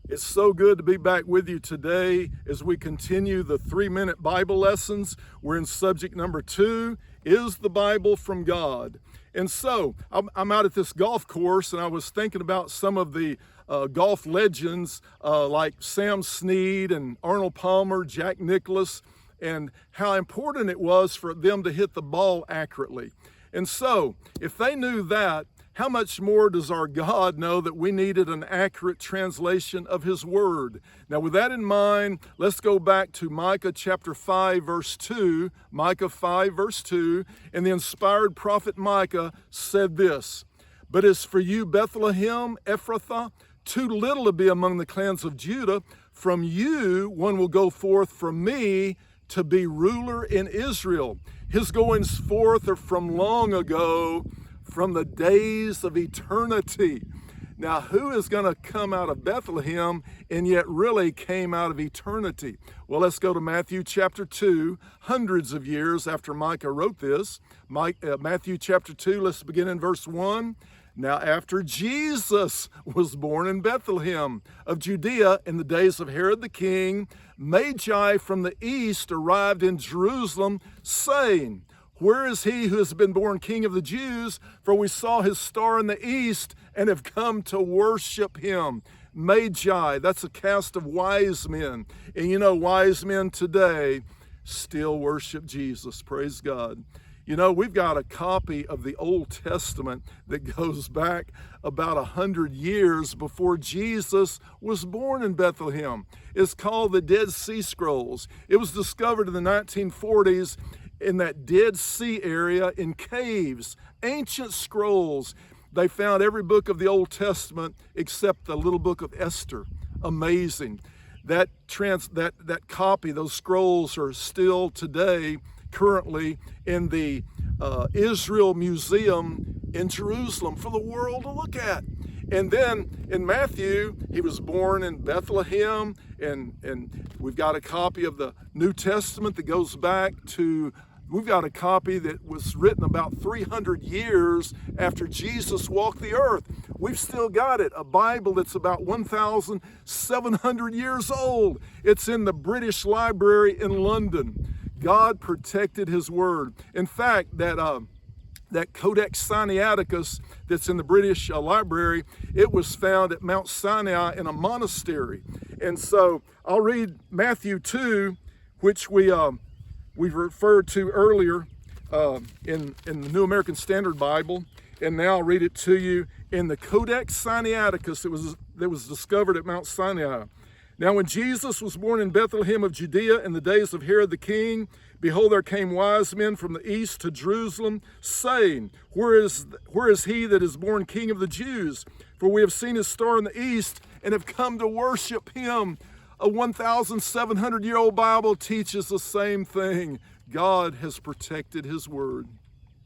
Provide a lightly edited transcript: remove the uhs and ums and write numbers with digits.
It's so good to be back with you today as we continue the 3-minute Bible lessons. We're in subject number 2, Is the Bible from God? And so I'm out at this golf course and I was thinking about some of the golf legends like Sam Snead and Arnold Palmer, Jack Nicklaus, and how important it was for them to hit the ball accurately. And so if they knew that, how much more does our God know that we needed an accurate translation of His Word? Now, with that in mind, let's go back to Micah chapter 5, verse 2. Micah 5, verse 2. And the inspired prophet Micah said this, "But as for you, Bethlehem, Ephrathah, too little to be among the clans of Judah, from you one will go forth from me to be ruler in Israel. His goings forth are from long ago, from the days of eternity." Now, who is going to come out of Bethlehem and yet really came out of eternity? Well, let's go to Matthew chapter 2, hundreds of years after Micah wrote this. Matthew chapter 2, let's begin in verse 1. Now, after Jesus was born in Bethlehem of Judea in the days of Herod the king, Magi from the east arrived in Jerusalem, saying, "Where is he who has been born King of the Jews? For we saw his star in the east and have come to worship him." Magi, that's a cast of wise men. And you know, wise men today still worship Jesus. Praise God. You know, we've got a copy of the Old Testament that goes back about 100 years before Jesus was born in Bethlehem. It's called the Dead Sea Scrolls. It was discovered in the 1940s in that Dead Sea area in caves, ancient scrolls. They found every book of the Old Testament except the little book of Esther. Amazing. That copy, those scrolls are still today, currently in the Israel Museum in Jerusalem for the world to look at. And then in Matthew, he was born in Bethlehem, and we've got a copy of the New Testament that goes back to, we've got a copy that was written about 300 years after Jesus walked the earth. We've still got it, a Bible that's about 1,700 years old. It's in the British Library in London. God protected His Word. In fact, that Codex Sinaiticus that's in the British Library, it was found at Mount Sinai in a monastery. And so I'll read Matthew 2, which we referred to earlier in the New American Standard Bible, and now I'll read it to you in the Codex Sinaiticus that was discovered at Mount Sinai. "Now when Jesus was born in Bethlehem of Judea in the days of Herod the king, behold, there came wise men from the east to Jerusalem, saying, Where is he that is born King of the Jews? For we have seen his star in the east and have come to worship him." A 1,700-year-old Bible teaches the same thing. God has protected His Word.